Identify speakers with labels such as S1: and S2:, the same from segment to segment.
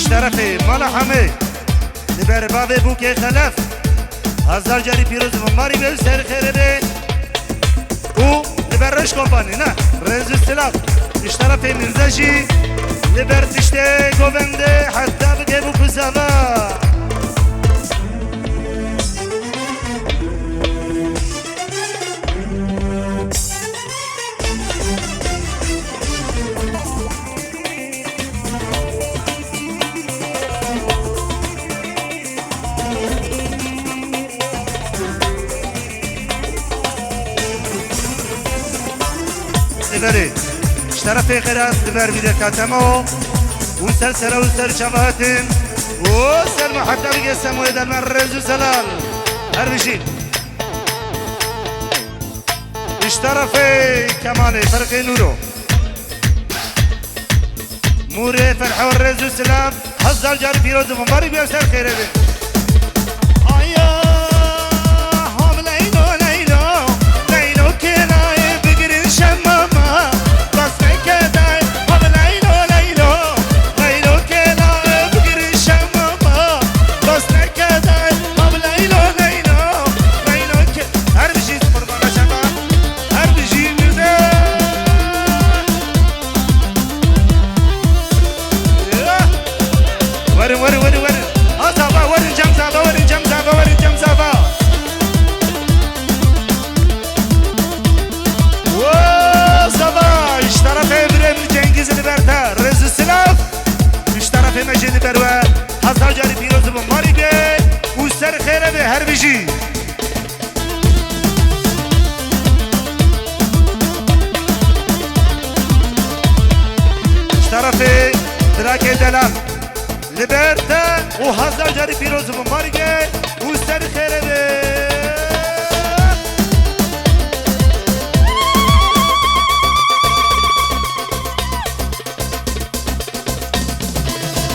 S1: طرفي مال حمي لبر باب بوكي خلف هزار جاري بيروز مماري بيو سر خير بي و لبر رش كومباني نه رنز السلاف اش طرفي مرزجي لبر تشتي گوونده حتى بگه بو کساوا لبري اشترفي خيرات لبر بيدر كاتمو وسر سر وسر شبهاتن وسر محتى بيجي سموه در من رزو سلال هر بشي اشترفي كمالي فرقي نورو موري فرحة والرزو سلام هزار جاري بيروز مبارك بيوسر خيره بي مجد بروا هزار جاري بيروز بماري بي وسر خيره بي هر بجي اشترفي دراكي دلال لبرتا وهزار جاري بيروز بماري بي وسر خيره بي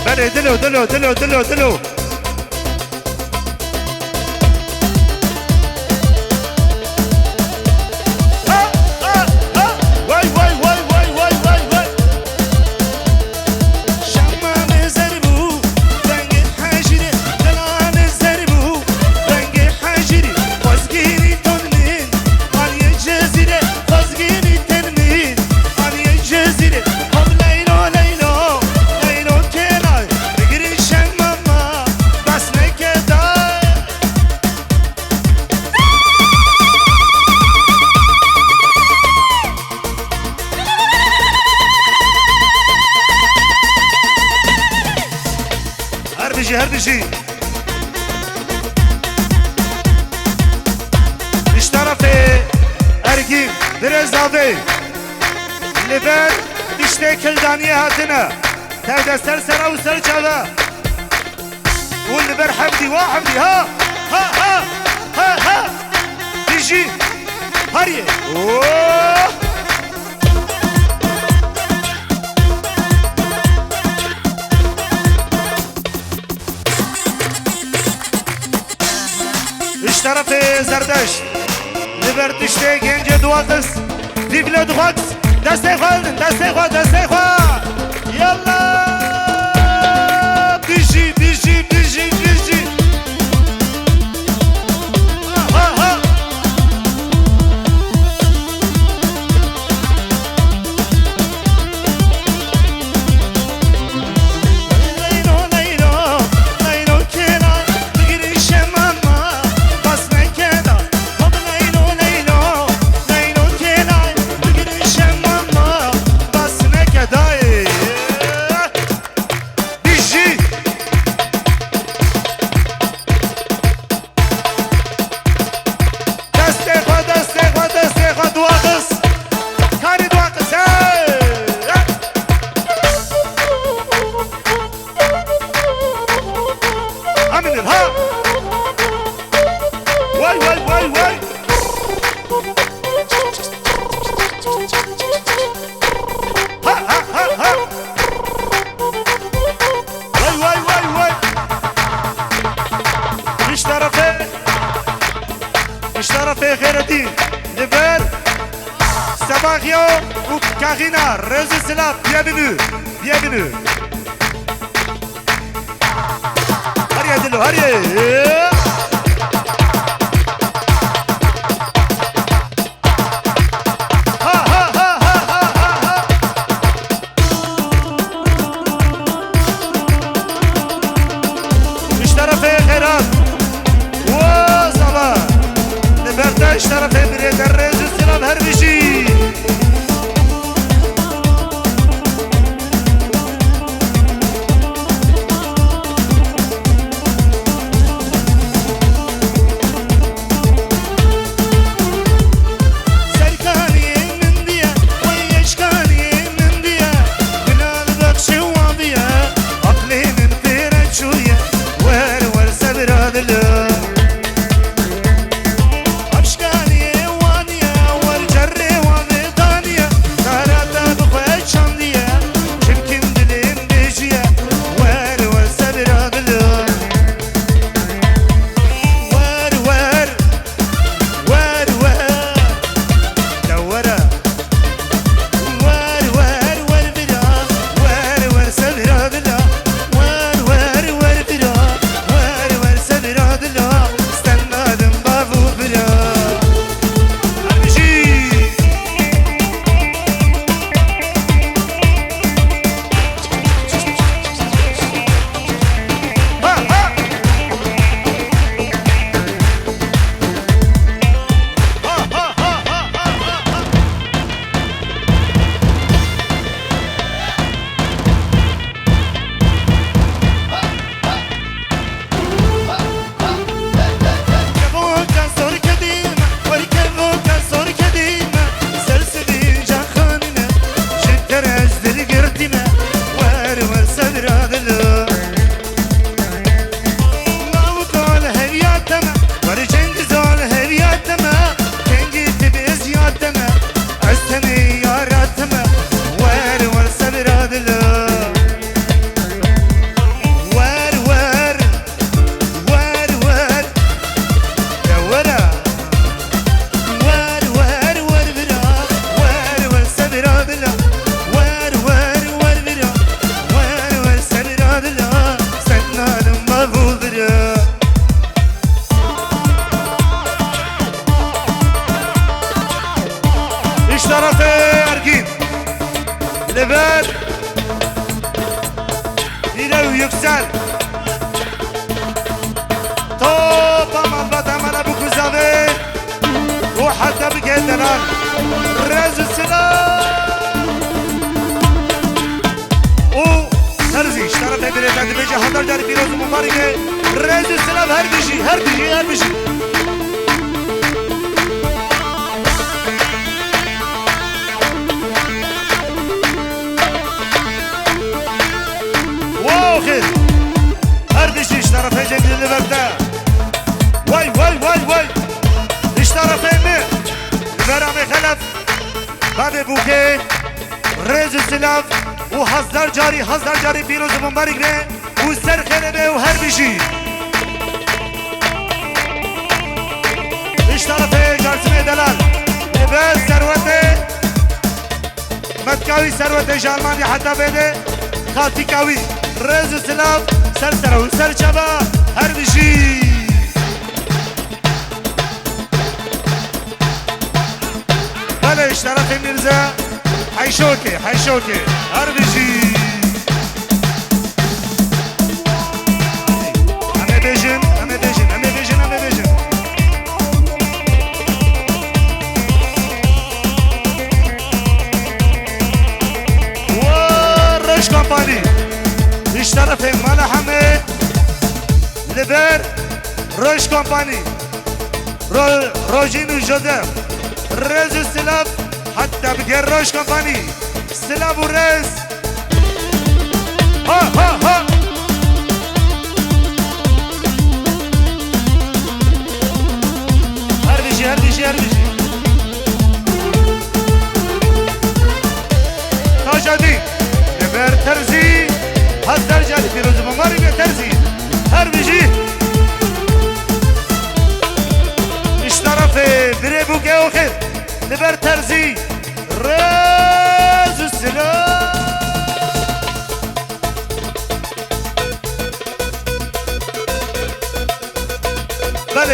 S1: بله دلو دلو دلو دلو دلو هر بشي اشترفي ارقيم درزاوي لبر اشتي كلدانية هاتنا تايدا سر سر او سر جاوا واللبر حمدي وحمدي ها ها ها ها ها بيجي هاريه اوه طرفي زردش لبرتشتي گنج دواقس دیبل دواقس دسته خواه دسته خواه دسته خواه يلا بيجي بيجي بيجي بيجي ها ها طرف غيرتي لبر Sabahio ou Karina, Rose Slap, bienvenue, bienvenue. دلو هريه اشترف بريد الرئيس السلام هربشي سركاني من ديا ويشكاني من ديا بلال بخشي وعضيا عقلي من فيرك شوية ور سبر هذا الله لبر إلى ويكسل طوبا من بدمنا بكوزاوي وحتى بجدنا رز السلام و ترزي اشترف بريد بيجي حضر جاري بيروز مباركة رز السلام هر بيجي هردشي اشترف جنجل اللي برده واي اشترف امي برامي خلف بعد بوكي رز السلاف وحزدار جاري بيروز مبارك به وسر خلبه وهربشي اشترف جارسمي دلال بس ثروته متكاوي ثروته جالماني حتى بده خاطي كاوي رز السلاف سر سر چبا هر بشی بله اشتراف میرزا حیشوکه هر بشی همه بیجن و رش کمپانی اشترف مال همه لبر روش کمپانی روژین و جوزف رز و سلاف حتی بگر روش کمپانی سلاف و رز ها هر بیشی تاجدی لبر ترزی هزار جاری پیروز مماری به ترزی هر بیجی اشترف بره بوگه و خیر لبر ترزی رز و سلام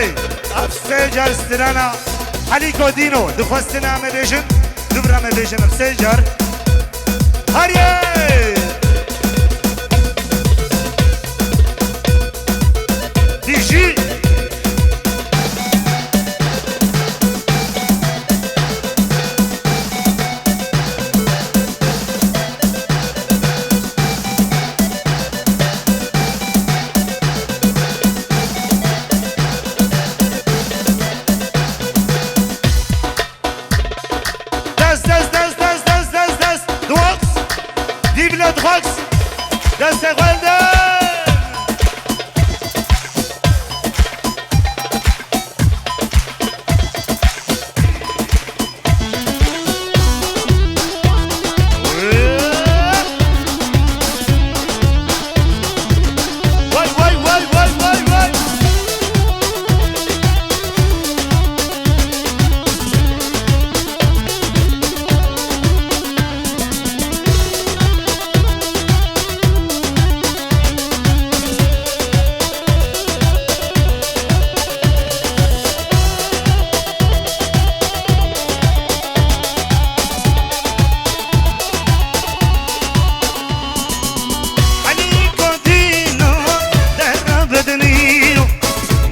S1: بله افسه جار استرانا علی کودینو دخواستنا مبیشن دبرا مبیشن افسه جار هریه دیجی دست خالدن وای وای وای وای وای وای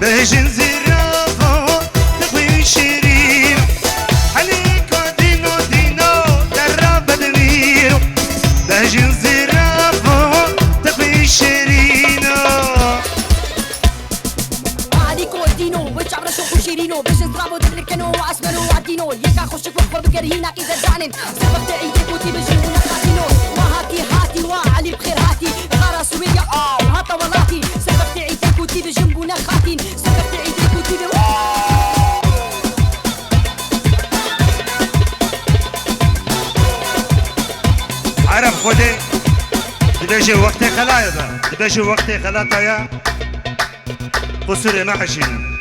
S1: بهجن زرافة تقوي شيرين عليكو دينو دينو درب بدنينو بهجن زرافة تقوي شيرين
S2: عليكو دينو والشعب شوفو شيرينو بهجن زرافة تدركنو واسمرو وعدينو يكا خشك وخبر بكرهينا إذا جانن سبب تعيدي كوتي بهجن ونخاتينو وهاتي هاتي وعلي بخير هاتي غارة سوية وهاتا ولاتي سبب تعيدي كوتي بهجن ونخاتين
S1: عرب خودي دبيجي وقتي خلايا دبيجي وقتي خلاطايا قصور ما حشين